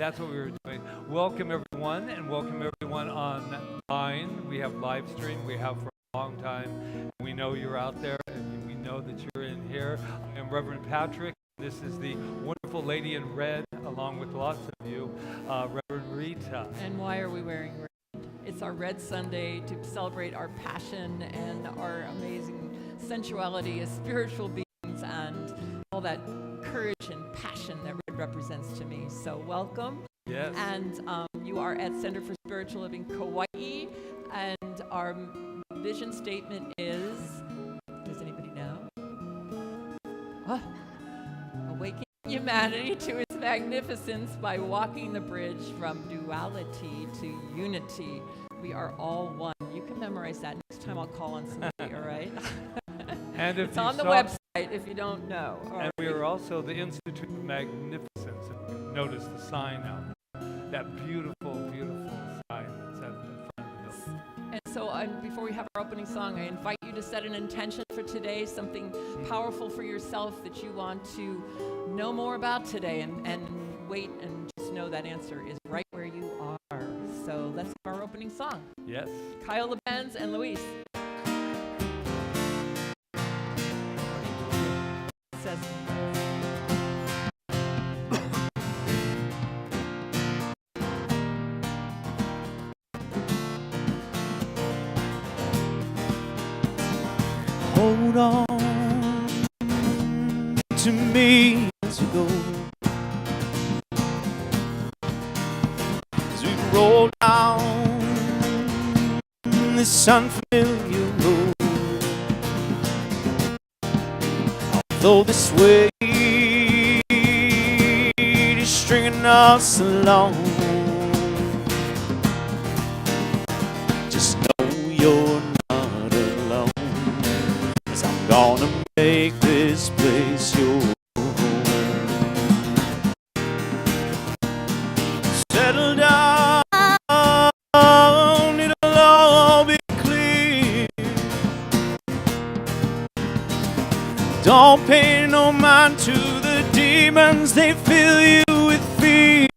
That's what we were doing. Welcome everyone, and welcome everyone online. We have live stream. We have for a long time. We know you're out there, and we know that you're in here. I am Reverend Patrick. This is the wonderful lady in red, along with lots of you, Reverend Rita. And why are we wearing red? It's our Red Sunday to celebrate our passion and our amazing sensuality as spiritual beings and all that courage and passion that red represents to me. So welcome. Yes. And you are at Center for Spiritual Living Kauai, and our vision statement is, does anybody know? Awakening humanity to its magnificence by walking the bridge from duality to unity. We are all one. You can memorize that. Next time I'll call on somebody, all right? And if it's on the website if you don't know. And we are also the Institute of Magnificence. Notice the sign out there. That beautiful, beautiful sign that's at the front of the building. And so before we have our opening song, I invite you to set an intention for today, something powerful for yourself that you want to know more about today, and wait and just know that answer is right where you are. So let's have our opening song. Yes. Kyle LeBenz and Luis. Says, hold on to me as we go, as we roll down this unfamiliar road. Although this way is stringing us along, just know you're not alone, 'cause I'm gonna make this place your home. Settle down, it'll all be clear. Don't pay no mind to the demons, they fill you with fear.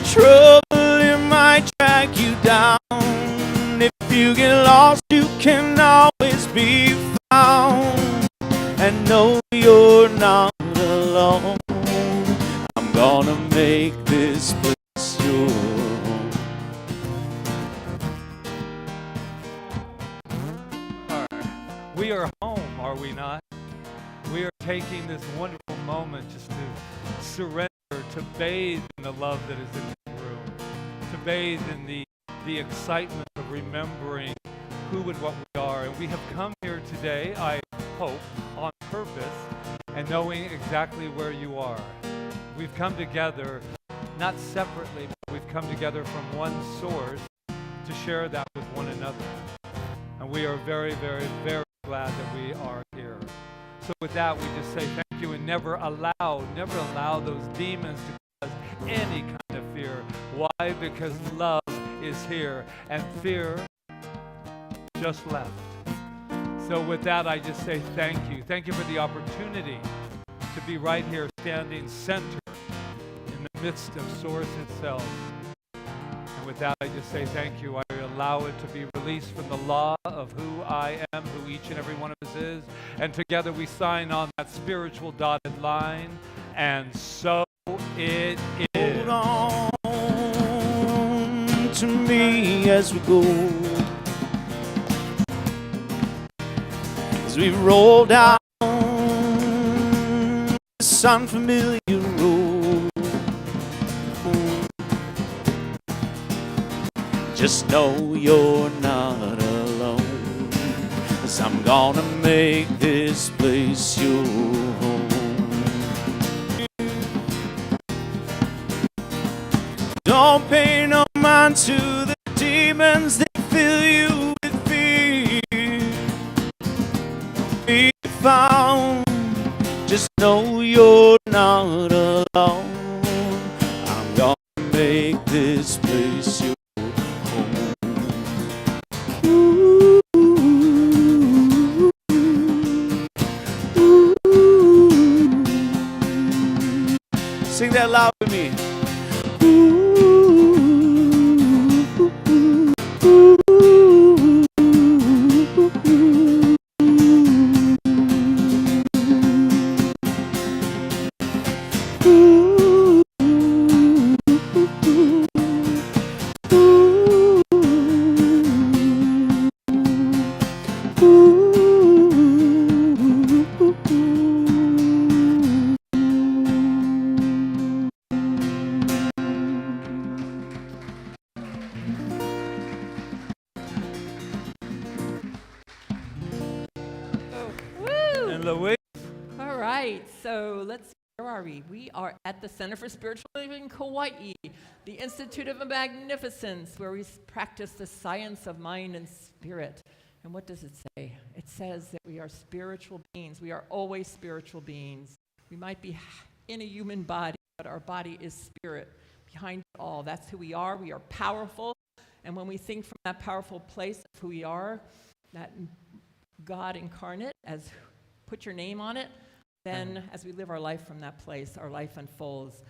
Trouble, it might drag you down. If you get lost, you can always be found. And know you're not alone. I'm gonna make this place your home. We are home, are we not? We are taking this wonderful moment just to surrender, to bathe in the love that is in this room, to bathe in the excitement of remembering who and what we are. And we have come here today, I hope, on purpose, and knowing exactly where you are. We've come together, not separately, but we've come together from one source to share that with one another. And we are very, very, very glad that we are here. So with that, we just say thank you, and never allow those demons to cause any kind of fear. Why? Because love is here, and fear just left. So with that, I just say thank you. Thank you for the opportunity to be right here, standing center in the midst of Source itself. And with that, I just say thank you. I allow it to be released from the law of who I am, who each and every one of us is. And together we sign on that spiritual dotted line. And so it is. Hold on to me as we go, as we roll down this unfamiliar road. Just know you're not alone, 'cause I'm gonna make this place your home. Don't pay no mind to the demons, they fill you with fear. Be found, just know you're not alone. I'm gonna make this place your home. Ooh, ooh, ooh. Sing that loud with me. All right, so let's see, where are we? We are at the Center for Spiritual Living in Kauai, the Institute of Magnificence, where we practice the science of mind and spirit. And what does it say? It says that we are spiritual beings. We are always spiritual beings. We might be in a human body, but our body is spirit behind it all. That's who we are. We are powerful. And when we think from that powerful place of who we are, that God incarnate, as put your name on it, then as we live our life from that place, our life unfolds.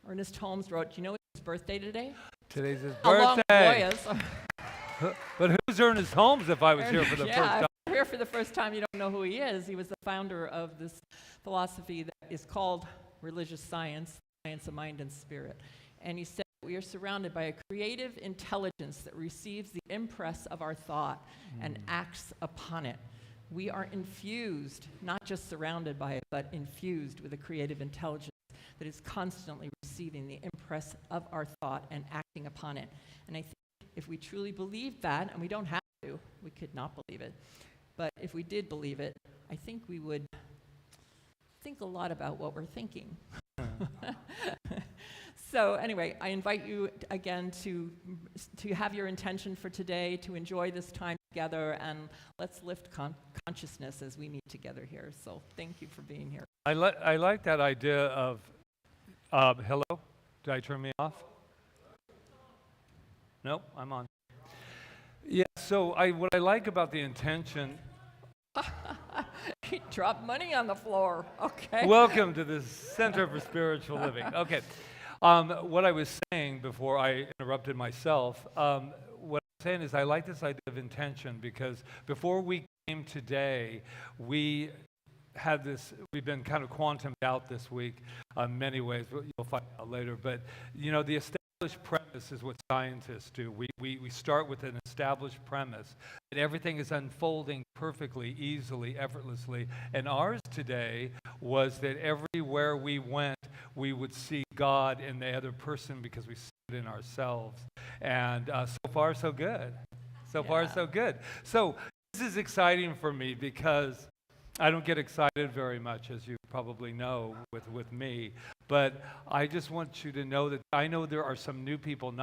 Ernest Holmes wrote, do you know his birthday today? Today's his Along birthday. with Goya's. But who's Ernest Holmes if I was here for the first time? If you're here for the first time, you don't know who he is. He was the founder of this philosophy that is called religious science, science of mind and spirit. And he said, we are surrounded by a creative intelligence that receives the impress of our thought and acts upon it. We are infused, not just surrounded by it, but infused with a creative intelligence that is constantly receiving the impress of our thought and acting upon it. And I think if we truly believe that, and we don't have to, we could not believe it, but if we did believe it, I think we would think a lot about what we're thinking. So anyway, I invite you again to have your intention for today, to enjoy this time together, and let's lift consciousness as we meet together here. So thank you for being here. I like that idea of, hello? Did I turn me off? Nope, I'm on. Yeah, so what I like about the intention... He dropped money on the floor, okay. Welcome to the Center for Spiritual Living. Okay. What I was saying before I interrupted myself, what I'm saying is I like this idea of intention because before we came today, we've been kind of quantumed out this week in many ways. You'll find out later. But, you know, the established premise is what scientists do. We start with an established premise that everything is unfolding perfectly, easily, effortlessly. And ours today was that everywhere we went, we would see God in the other person because we see it in ourselves. And so far, so good. So far, so good. So this is exciting for me because I don't get excited very much, as you probably know, with me. But I just want you to know that I know there are some new people,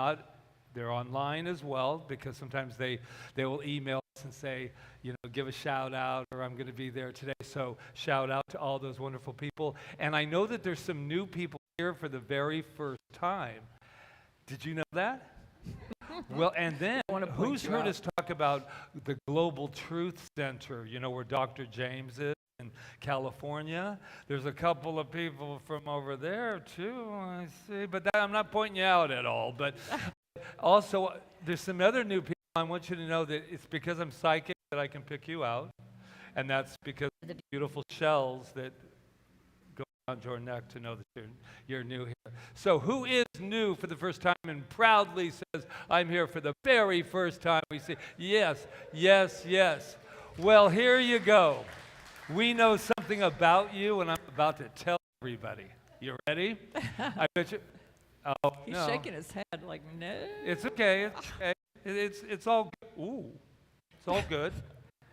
they're online as well, because sometimes they will email us and say, you know, give a shout out, or I'm going to be there today. So shout out to all those wonderful people. And I know that there's some new people here for the very first time. Did you know that? Well, and then who's heard us talk about the Global Truth Center, you know, where Dr. James is in California? There's a couple of people from over there, too, I see. But I'm not pointing you out at all. But also, there's some other new people. I want you to know that it's because I'm psychic that I can pick you out. And that's because of the beautiful shells that go around your neck to know that you're new here. So who is new for the first time and proudly says, I'm here for the very first time? We say, yes, yes, yes. Well, here you go. We know something about you, and I'm about to tell everybody. You ready? I bet you. Oh, He's no. shaking his head like, no. It's okay. It's okay. It's all. Ooh, it's all good.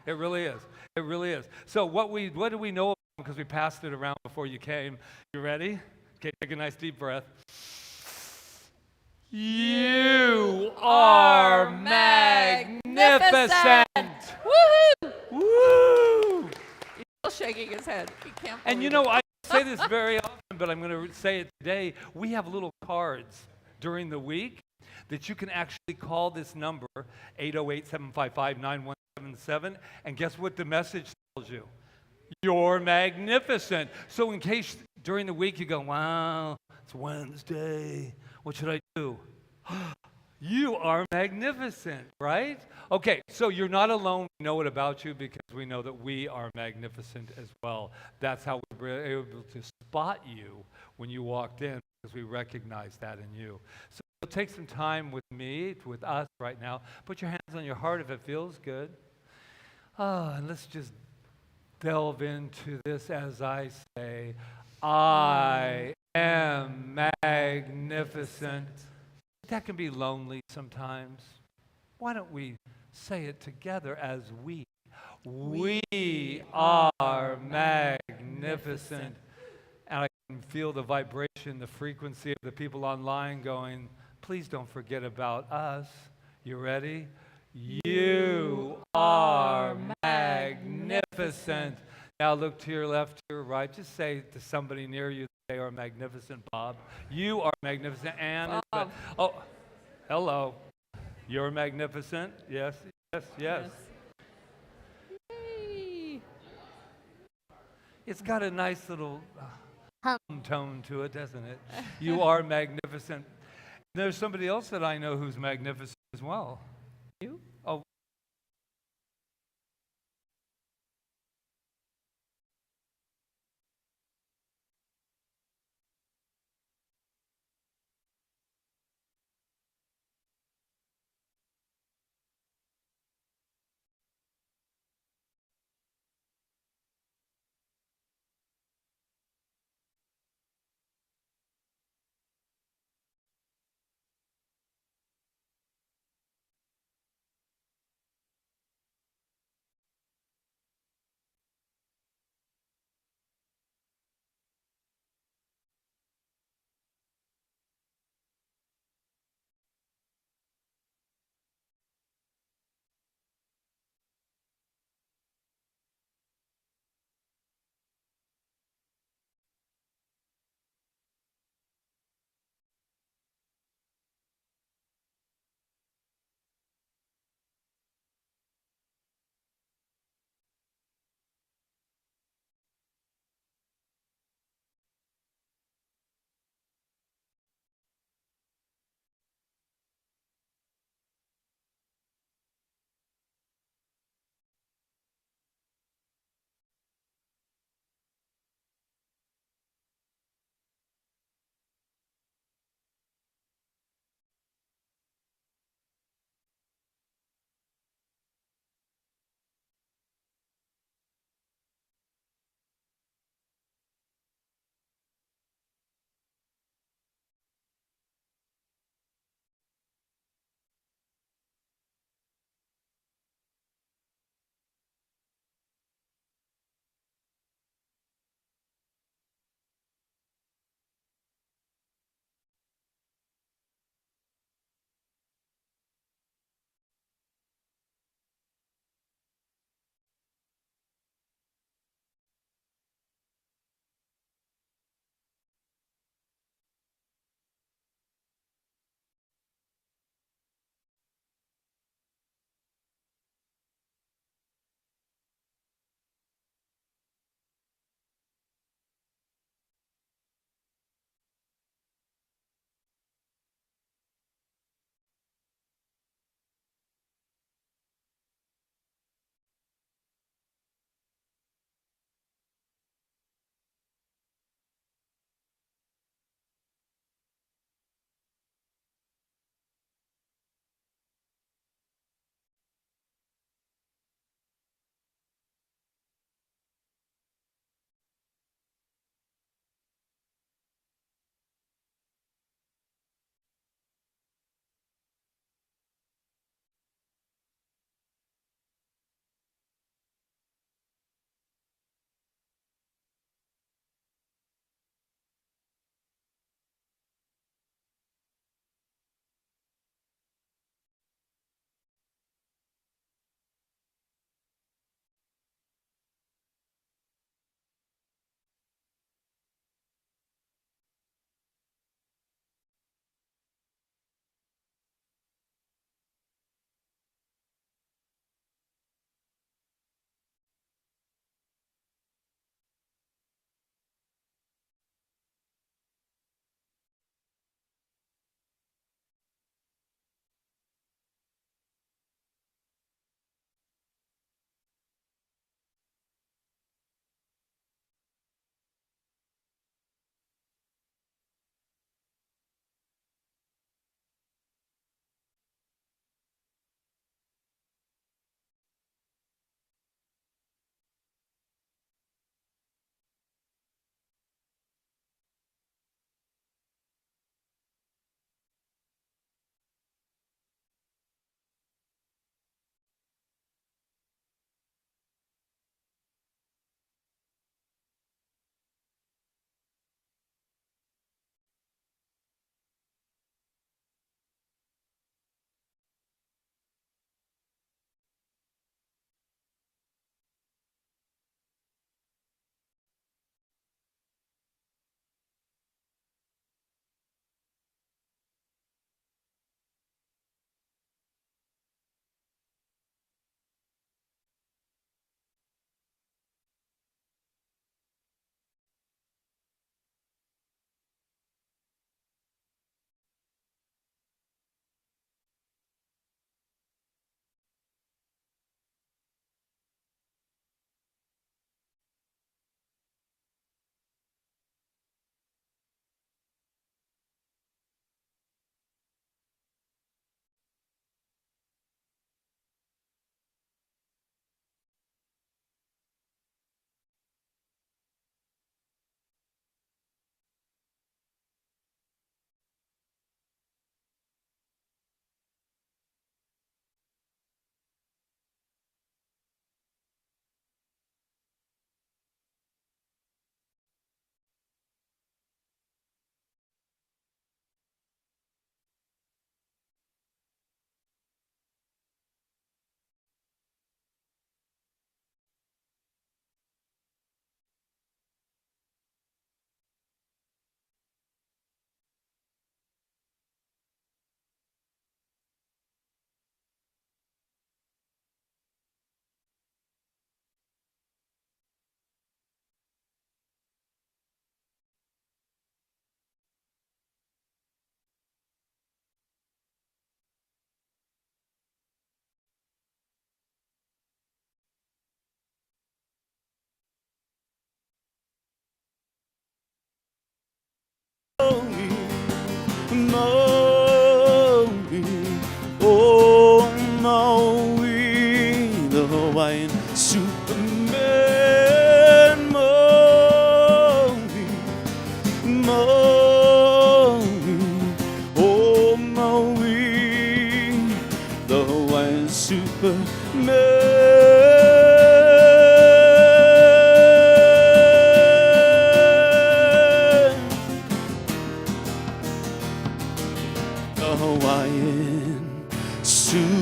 It really is. It really is. So what do we know about him? Because we passed it around before you came. You ready? Okay, take a nice deep breath. You are magnificent. Woohoo! Woo! He's still shaking his head. He can't And you believe know, I say this very often, but I'm going to say it today. We have little cards during the week that you can actually call this number, 808-755-9177, and guess what the message tells you? You're magnificent. So in case During the week, you go, wow, it's Wednesday. What should I do? You are magnificent, right? Okay, so you're not alone. We know it about you because we know that we are magnificent as well. That's how we were able to spot you when you walked in, because we recognize that in you. So take some time with me, with us right now. Put your hands on your heart if it feels good. And let's just delve into this as I say, I am magnificent. That can be lonely sometimes. Why don't we say it together as we? We are magnificent. And I can feel the vibration, the frequency of the people online going, please don't forget about us. You ready? You are magnificent. Now look to your left, to your right. Just say to somebody near you, they are magnificent, Bob. You are magnificent. Anne. Oh, hello. You're magnificent. Yes, yes, yes. Yay. It's got a nice little hum tone to it, doesn't it? You are magnificent. There's somebody else that I know who's magnificent as well. You? Oh. Maui, oh Maui, the Hawaiian Superman. Maui, Maui, oh Maui, the Hawaiian Superman. The Hawaiian Superman.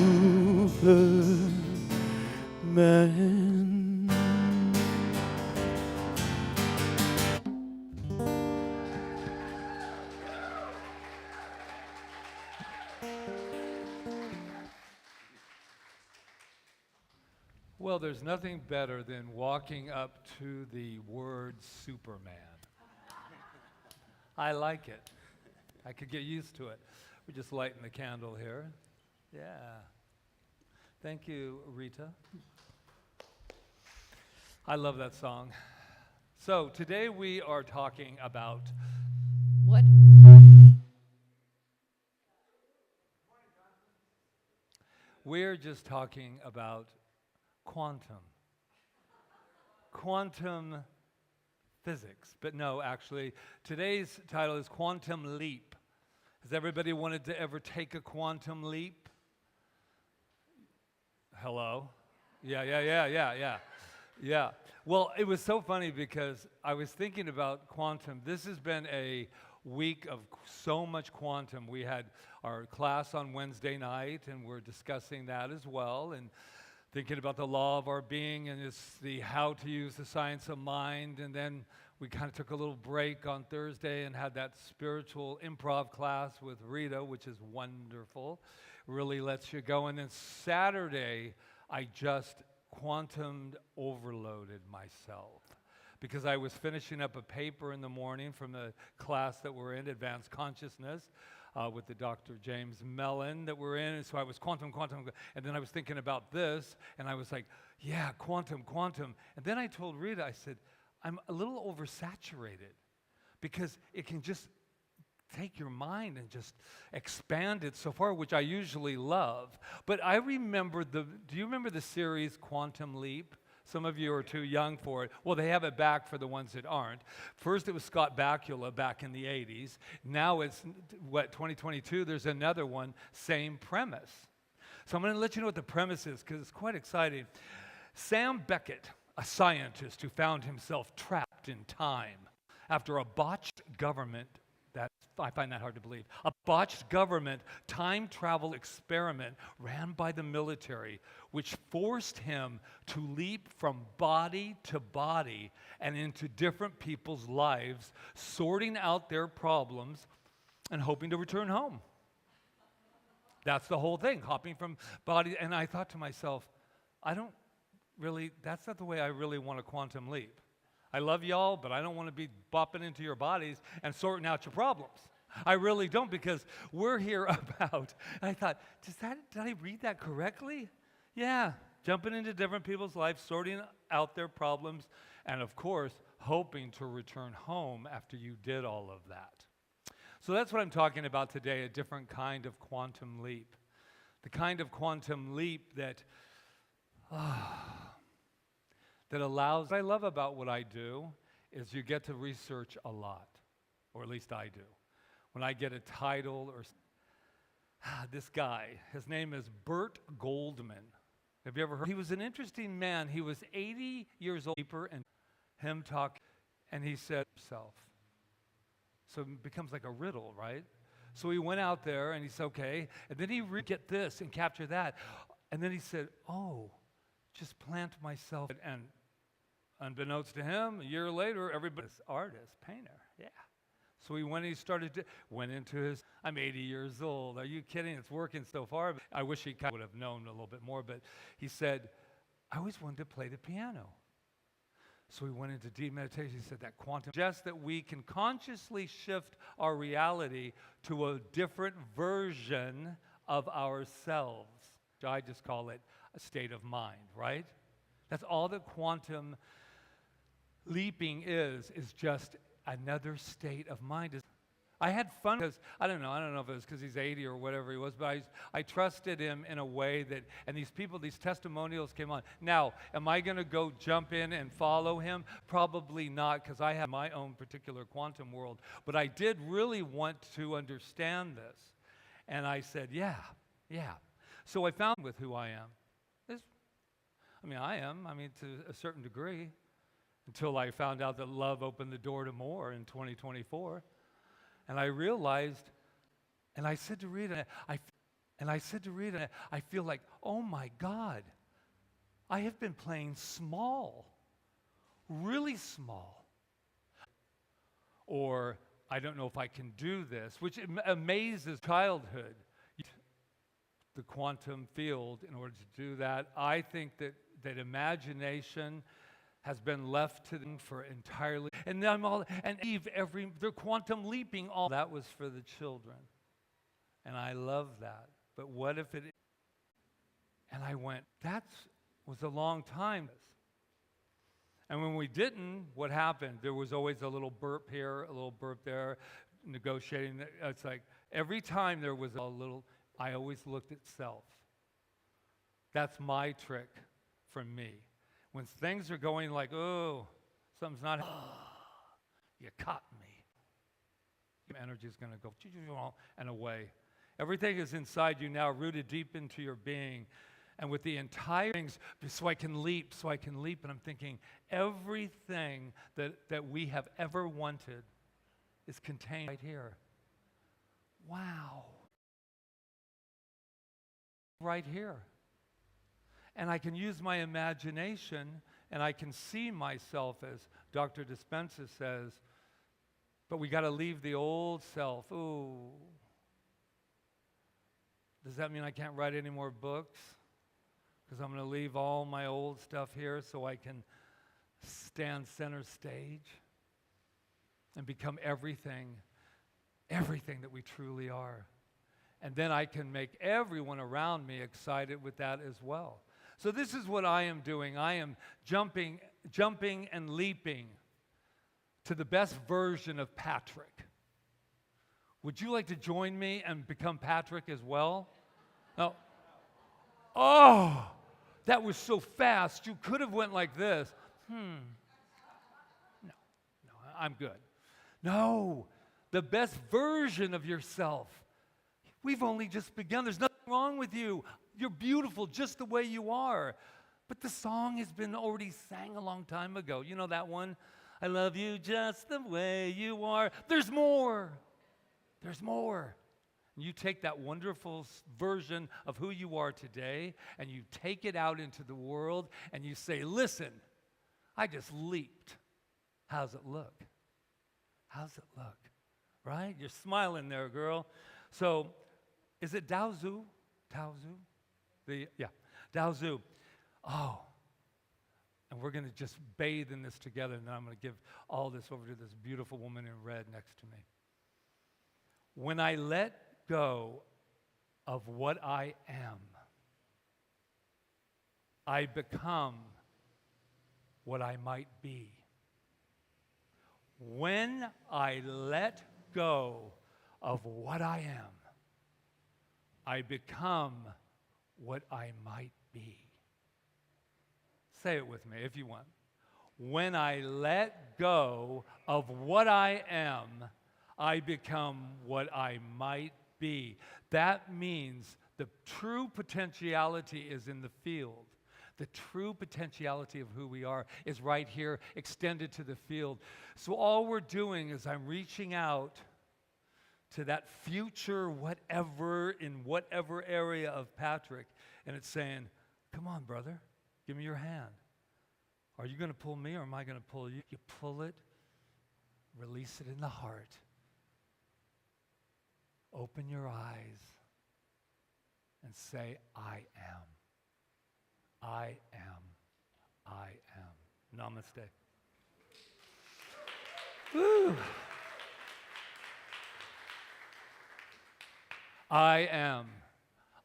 Well, there's nothing better than walking up to the word Superman. I like it. I could get used to it. We're just lighting the candle here. Yeah. Thank you, Rita. I love that song. So today we are talking about What? we're just talking about quantum physics. But no, actually, today's title is Quantum Leap. Has everybody wanted to ever take a quantum leap? Hello? Yeah. Well, it was so funny because I was thinking about quantum. This has been a week of so much quantum. We had our class on Wednesday night, and we're discussing that as well, and thinking about the law of our being, and it's the how to use the science of mind. And then we kind of took a little break on Thursday and had that spiritual improv class with Rita, which is wonderful. Really lets you go. And then Saturday, I just quantum overloaded myself because I was finishing up a paper in the morning from the class that we're in, Advanced Consciousness, with the Dr. James Mellon that we're in. And so I was quantum, and then I was thinking about this, and I was like, yeah, quantum. And then I told Rita, I said, I'm a little oversaturated because it can just take your mind and just expand it so far, which I usually love. But I remember do you remember the series Quantum Leap? Some of you are too young for it. Well, they have it back for the ones that aren't. First, it was Scott Bakula back in the 80s. Now it's, 2022, there's another one, same premise. So I'm going to let you know what the premise is because it's quite exciting. Sam Beckett, a scientist who found himself trapped in time after a botched government, I find that hard to believe, a botched government time travel experiment ran by the military, which forced him to leap from body to body and into different people's lives, sorting out their problems and hoping to return home. That's the whole thing, hopping from body. And I thought to myself, that's not the way I really want a quantum leap. I love y'all, but I don't want to be bopping into your bodies and sorting out your problems. I really don't, because we're here about, I thought, did I read that correctly? Yeah, jumping into different people's lives, sorting out their problems, and of course, hoping to return home after you did all of that. So that's what I'm talking about today, a different kind of quantum leap. The kind of quantum leap that allows, what I love about what I do is you get to research a lot, or at least I do. When I get a title or this guy, his name is Bert Goldman. Have you ever heard? He was an interesting man. He was 80 years old, and him talk, and he said himself. So it becomes like a riddle, right? So he went out there and he said, okay, and then he get this and capture that. And then he said, oh, just plant myself. And unbeknownst to him, a year later, everybody's artist, painter, yeah. So he went into his, I'm 80 years old. Are you kidding? It's working so far. I wish he would have known a little bit more, but he said, I always wanted to play the piano. So he went into deep meditation. He said that quantum suggests that we can consciously shift our reality to a different version of ourselves. I just call it a state of mind, right? That's all that quantum leaping is just another state of mind. I had fun because, I don't know if it was because he's 80 or whatever he was, but I trusted him in a way that, and these people, these testimonials came on. Now, am I going to go jump in and follow him? Probably not, because I have my own particular quantum world. But I did really want to understand this. And I said, yeah. So I found with who I am. I am to a certain degree, until I found out that love opened the door to more in 2024. And I realized, and I said to Rita, I feel like, oh my God, I have been playing small, really small. Or, I don't know if I can do this, which amazes childhood. The quantum field, in order to do that, I think that imagination has been left to them for entirely, and Eve, they're quantum leaping, all that was for the children. And I love that. But what if it, and I went, that was a long time. And when we didn't, what happened? There was always a little burp here, a little burp there, negotiating. It's like every time there was a little, I always looked at self. That's my trick from me. When things are going like, oh, something's not, you caught me. Energy is going to go and away. Everything is inside you now, rooted deep into your being. And with the entire things, so I can leap. And I'm thinking, everything that we have ever wanted is contained right here. Wow. Right here. And I can use my imagination, and I can see myself, as Dr. Dispenza says, but we got to leave the old self. Ooh. Does that mean I can't write any more books? Because I'm going to leave all my old stuff here so I can stand center stage and become everything that we truly are. And then I can make everyone around me excited with that as well. So this is what I am doing. I am jumping and leaping to the best version of Patrick. Would you like to join me and become Patrick as well? No. Oh, that was so fast. You could have went like this. No, I'm good. No, the best version of yourself. We've only just begun. There's nothing wrong with you. You're beautiful just the way you are. But the song has been already sang a long time ago. You know that one? I love you just the way you are. There's more. There's more. And you take that wonderful version of who you are today and you take it out into the world and you say, listen, I just leaped. How's it look? How's it look? Right? You're smiling there, girl. So, is it Daozu? Daozu. Oh, and we're going to just bathe in this together, and then I'm going to give all this over to this beautiful woman in red next to me. When I let go of what I am, I become what I might be. When I let go of what I am, I become what I might be. Say it with me if you want. When I let go of what I am, I become what I might be. That means the true potentiality is in the field. The true potentiality of who we are is right here, extended to the field. So all we're doing is I'm reaching out to that future whatever in whatever area of Patrick, and it's saying, come on, brother, give me your hand. Are you going to pull me or am I going to pull you? You pull it, release it in the heart. Open your eyes and say, I am. I am. I am. Namaste. Woo. I am.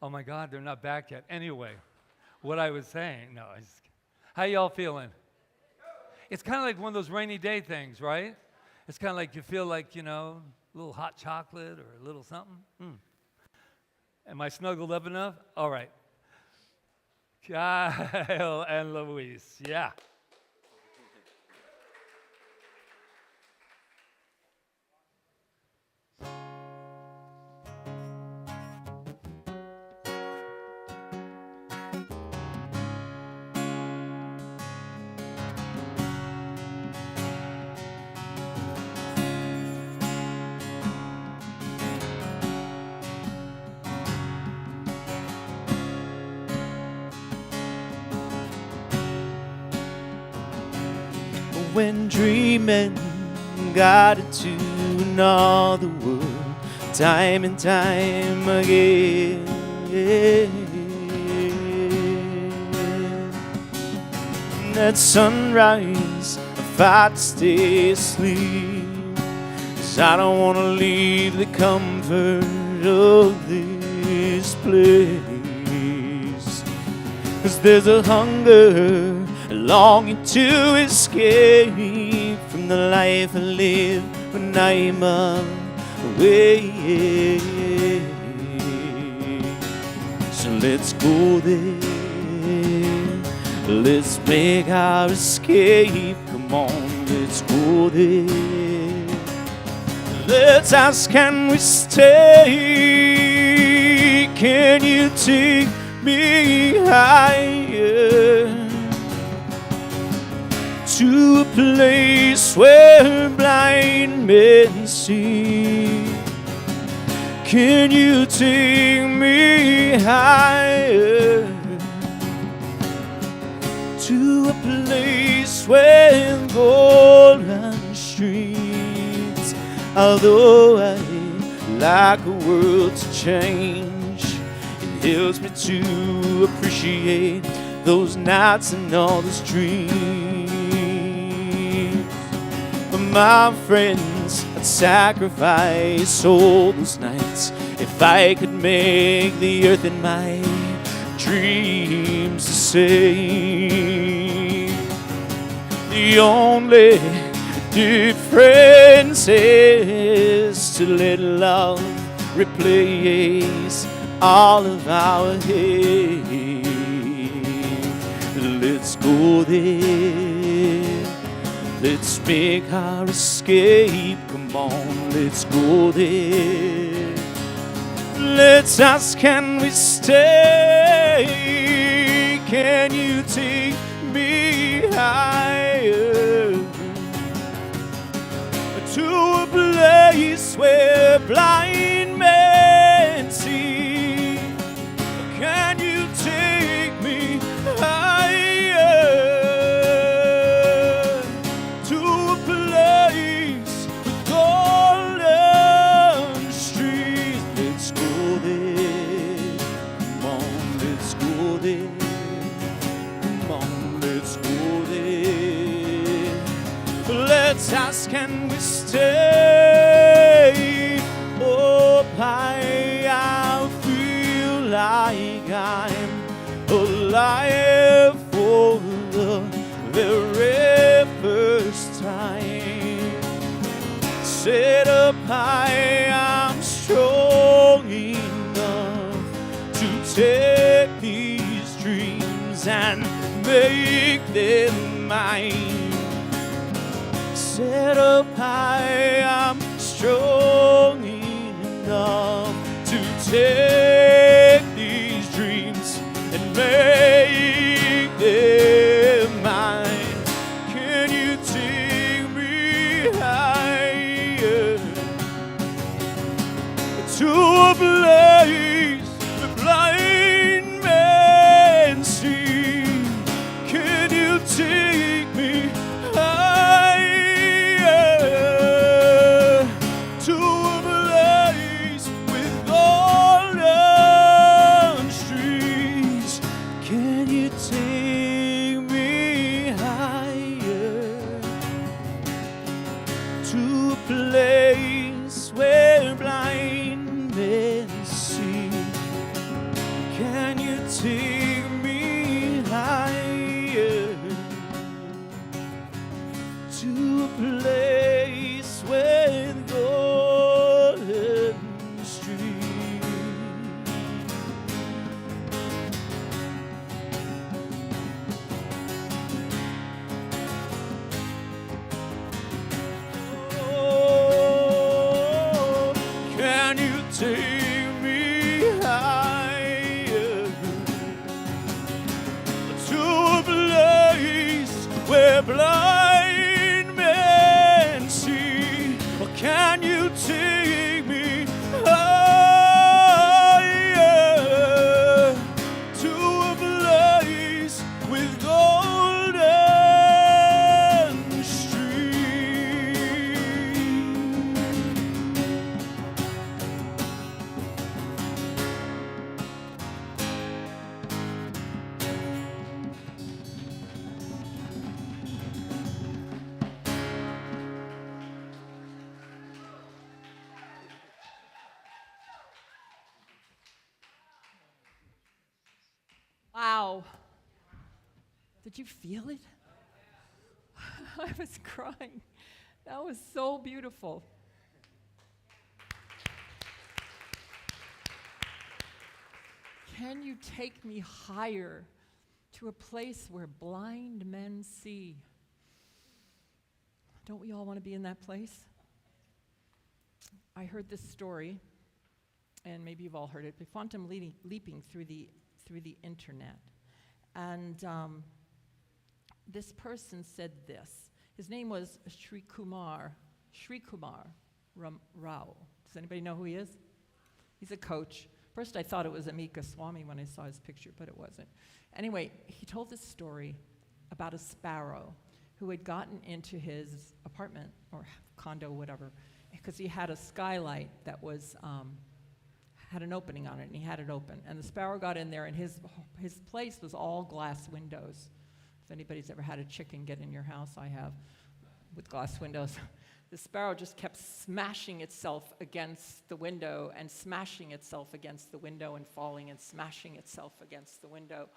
Oh my God, they're not back yet. Anyway, what I was saying, how y'all feeling? It's kind of like one of those rainy day things, right? It's kind of like you feel like, you know, a little hot chocolate or a little something. Am I snuggled up enough? All right. Kyle and Louise, yeah. When dreaming got into another world, time and time again. And at sunrise, I fight to stay asleep, 'cause I don't want to leave the comfort of this place. 'Cause there's a hunger, a longing to escape from the life I live when I'm away. So let's go there, let's make our escape. Come on, let's go there. Let's ask, can we stay? Can you take me higher to a place where blind men see? Can you take me higher to a place where golden streets? Although I like a world to change, it helps me to appreciate those nights and all those dreams. But my friends, I'd sacrifice all those nights if I could make the earth and my dreams the same. The only difference is to let love replace all of our hate. Let's go there, let's make our escape. Come on, let's go there. Let's ask, can we stay? Can you take me higher to a place where blind men see? Can you take me higher to a place with golden streets? Let's go there. Come on, let's go there. Come on, let's go there. Let's ask, can we stay? Oh, I feel like I'm alive for the very first time. Set up high, I'm strong enough to take these dreams and make them mine. Set up high, I'm strong enough to take these dreams and make them mine. Can you take me higher to a place where blind men see? Can you take me higher take me higher to a place where blind men see? Or can you take me higher to a place with golden streams? Wow. Did you feel it? I was crying. That was so beautiful. Can you take me higher to a place where blind men see? Don't we all want to be in that place? I heard this story, and maybe you've all heard it, but quantum leaping through the internet. And this person said this. His name was Sri Kumar Rao. Does anybody know who he is? He's a coach. First I thought it was Amika Swami when I saw his picture, but it wasn't. Anyway, he told this story about a sparrow who had gotten into his apartment or condo, whatever, because he had a skylight that was had an opening on it, and he had it open. And the sparrow got in there, and his place was all glass windows. If anybody's ever had a chicken get in your house, I have, with glass windows. The sparrow just kept smashing itself against the window and smashing itself against the window and falling and smashing itself against the window.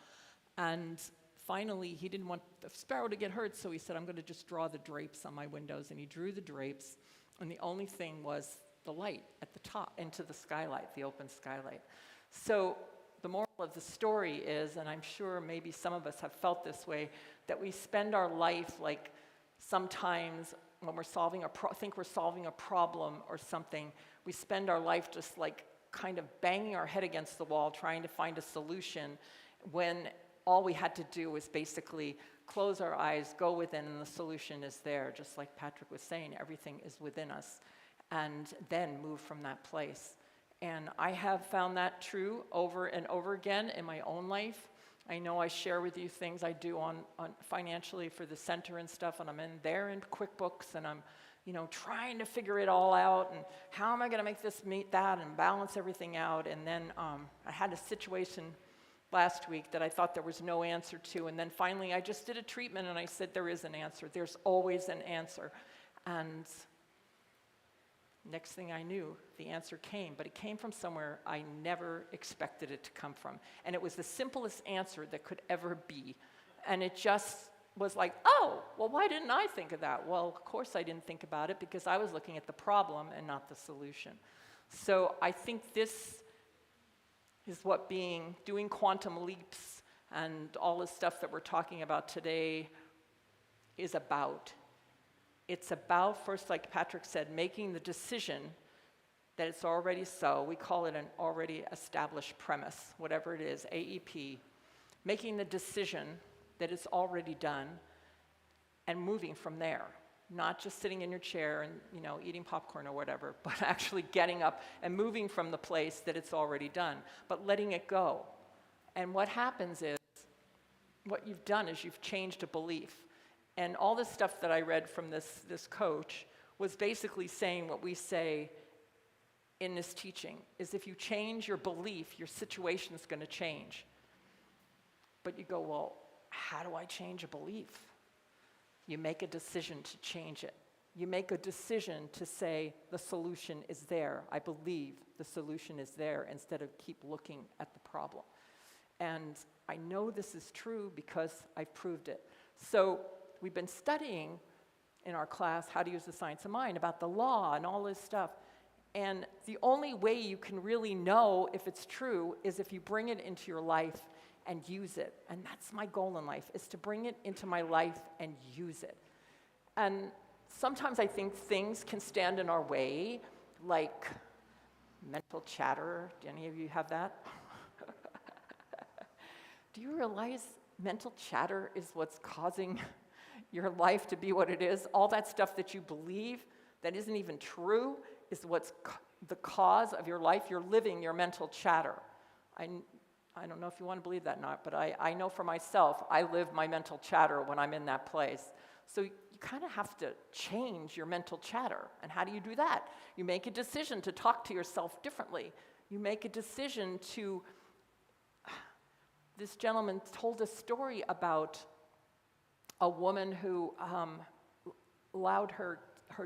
And finally, he didn't want the sparrow to get hurt, so he said, I'm going to just draw the drapes on my windows. And he drew the drapes, and the only thing was the light at the top into the skylight, the open skylight. So the moral of the story is, and I'm sure maybe some of us have felt this way, that we spend our life like sometimes when we're think we're solving a problem or something, we spend our life just like kind of banging our head against the wall trying to find a solution, when all we had to do was basically close our eyes, go within, and the solution is there. Just like Patrick was saying, everything is within us, and then move from that place. And I have found that true over and over again in my own life. I know I share with you things I do on financially for the center and stuff, and I'm in there in QuickBooks, and I'm, trying to figure it all out, and how am I going to make this meet that and balance everything out. And then I had a situation last week that I thought there was no answer to, and then finally I just did a treatment, and I said there is an answer. There's always an answer. And next thing I knew, the answer came, but it came from somewhere I never expected it to come from. And it was the simplest answer that could ever be. And it just was like, oh, well, why didn't I think of that? Well, of course I didn't think about it because I was looking at the problem and not the solution. So I think this is what doing quantum leaps and all the stuff that we're talking about today is about. It's about, first, like Patrick said, making the decision that it's already so. We call it an already established premise, whatever it is, AEP. Making the decision that it's already done and moving from there. Not just sitting in your chair and, eating popcorn or whatever, but actually getting up and moving from the place that it's already done, but letting it go. And what happens is, what you've done is you've changed a belief. And all this stuff that I read from this coach was basically saying what we say in this teaching, is if you change your belief, your situation's going to change. But you go, well, how do I change a belief? You make a decision to change it. You make a decision to say, the solution is there. I believe the solution is there, instead of keep looking at the problem. And I know this is true because I've proved it. So we've been studying in our class how to use the science of mind, about the law and all this stuff. And the only way you can really know if it's true is if you bring it into your life and use it. And that's my goal in life, is to bring it into my life and use it. And sometimes I think things can stand in our way, like mental chatter. Do any of you have that? Do you realize mental chatter is what's causing your life to be what it is? All that stuff that you believe that isn't even true is what's the cause of your life. You're living your mental chatter. I don't know if you want to believe that or not, but I know for myself, I live my mental chatter when I'm in that place. So you kind of have to change your mental chatter. And how do you do that? You make a decision to talk to yourself differently. You make a decision to... This gentleman told a story about a woman who allowed her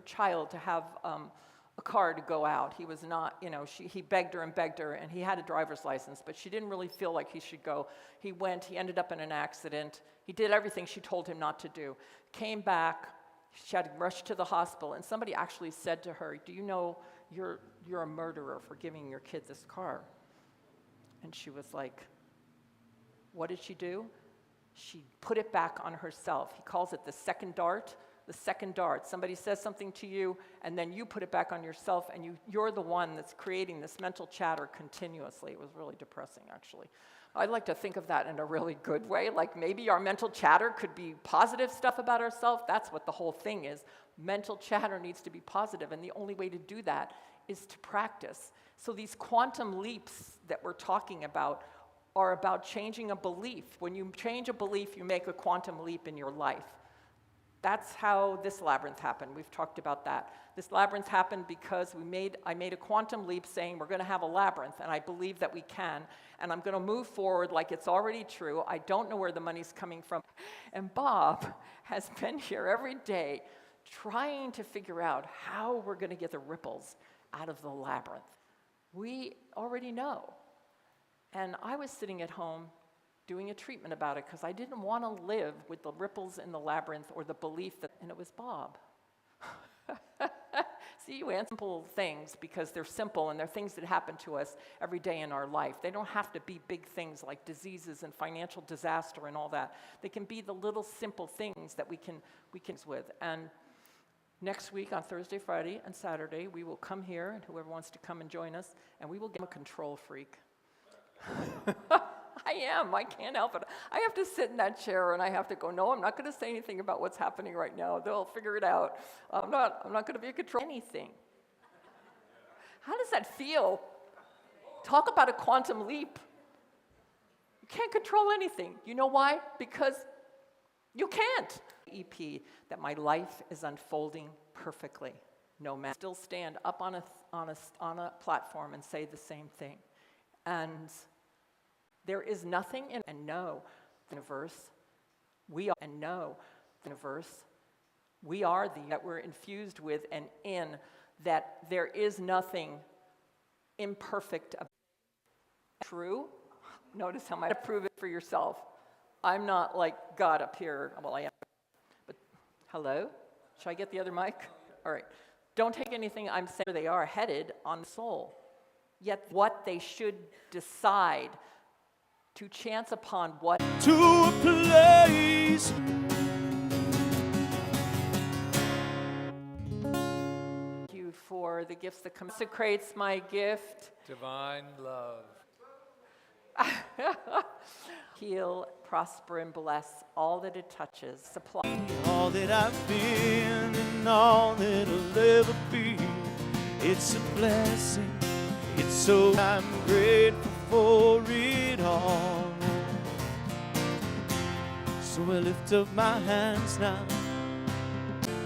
child to have a car to go out. He was not, he begged her, and he had a driver's license, but she didn't really feel like he should go. He went, he ended up in an accident. He did everything she told him not to do. Came back, she had to rush to the hospital, and somebody actually said to her, do you know you're a murderer for giving your kid this car? And she was like, what did she do? She put it back on herself. He calls it the second dart. The second dart. Somebody says something to you, and then you put it back on yourself, and you're the one that's creating this mental chatter continuously. It was really depressing, actually. I'd like to think of that in a really good way, like maybe our mental chatter could be positive stuff about ourselves. That's what the whole thing is. Mental chatter needs to be positive, and the only way to do that is to practice. So these quantum leaps that we're talking about are about changing a belief. When you change a belief, you make a quantum leap in your life. That's how this labyrinth happened. We've talked about that. This labyrinth happened because I made a quantum leap saying we're going to have a labyrinth, and I believe that we can, and I'm going to move forward like it's already true. I don't know where the money's coming from. And Bob has been here every day trying to figure out how we're going to get the ripples out of the labyrinth. We already know. And I was sitting at home doing a treatment about it because I didn't want to live with the ripples in the labyrinth or the belief that, and it was Bob. See, you answer simple things because they're simple and they're things that happen to us every day in our life. They don't have to be big things like diseases and financial disaster and all that. They can be the little simple things that we can with. And next week on Thursday, Friday, and Saturday, we will come here, and whoever wants to come and join us, and we will get a control freak. I can't help it. I have to sit in that chair and I have to go, no, I'm not going to say anything about what's happening right now. They'll figure it out. I'm not going to be a control anything. How does that feel? Talk about a quantum leap. You can't control anything. You know why? Because you can't. EP, that my life is unfolding perfectly. No matter. Still stand up on a platform and say the same thing. And there is nothing in and know the universe. We are and know the universe. We are the that we're infused with and in that there is nothing imperfect about it. True? Notice how much prove it for yourself. I'm not like God up here. Well, I am. But hello? Should I get the other mic? All right. Don't take anything I'm saying. They are headed on the soul. Yet what they should decide to chance upon what to a place. Thank you for the gifts that consecrates my gift. Divine love. Heal, prosper, and bless all that it touches. Supply All that I've been and all that I'll ever be. It's a blessing. It's so I'm grateful for it all. So I lift up my hands now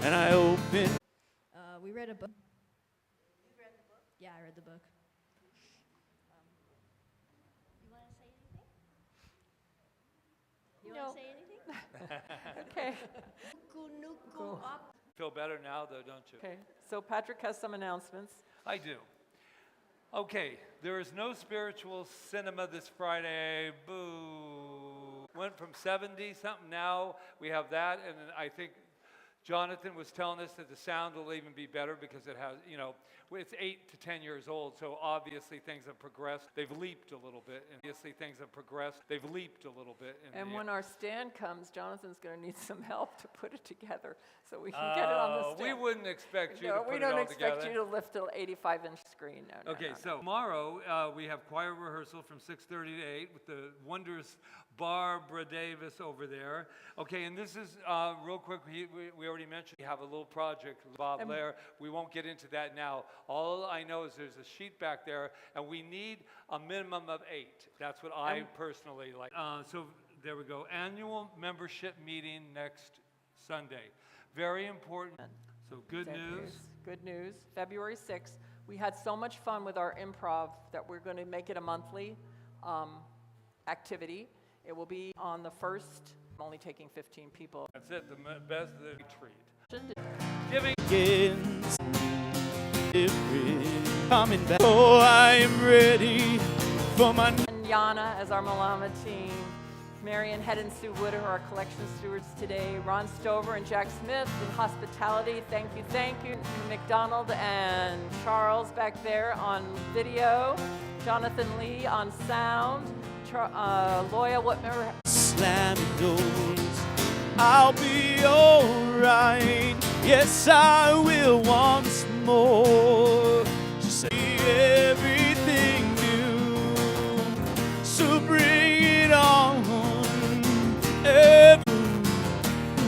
and I open. We read a book. You read the book? Yeah, I read the book. You want to say anything? You want to say anything? Okay. Cool. Feel better now, though, don't you? Okay. So Patrick has some announcements. I do. Okay, there is no spiritual cinema this Friday. Boo. Went from 70-something, now we have that, and I think Jonathan was telling us that the sound will even be better because it has, you know, it's 8 to 10 years old, so obviously things have progressed. They've leaped a little bit, and obviously things have progressed. They've leaped a little bit. And when our stand comes, Jonathan's going to need some help to put it together so we can get it on the stand. We wouldn't expect you to put we it all don't together. expect you to lift an 85-inch screen. No, Okay, no. so tomorrow we have choir rehearsal from 6:30 to 8 with the wondrous Barbara Davis over there. Okay, and this is, real quick, we already mentioned we have a little project with Bob Lair. We won't get into that now. All I know is there's a sheet back there, and we need a minimum of 8. That's what I personally like. So there we go. Annual membership meeting next Sunday. Very important. So good news. Good news. February 6th. We had so much fun with our improv that we're going to make it a monthly activity. It will be on the 1st. I'm only taking 15 people. That's it. The best treat. Giving coming back. Oh, I am ready for my. And Yana as our Malama team. Marion Head and Sue Wood are our collection stewards today. Ron Stover and Jack Smith in hospitality. Thank you, thank you. McDonald and Charles back there on video. Jonathan Lee on sound. Loya Whitmer. Slamming doors, I'll be alright. Yes, I will once more. Just say everything new. So bring it on.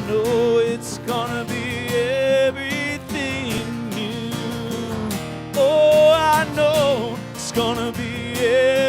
No, it's gonna be everything new. Oh, I know it's gonna be everything.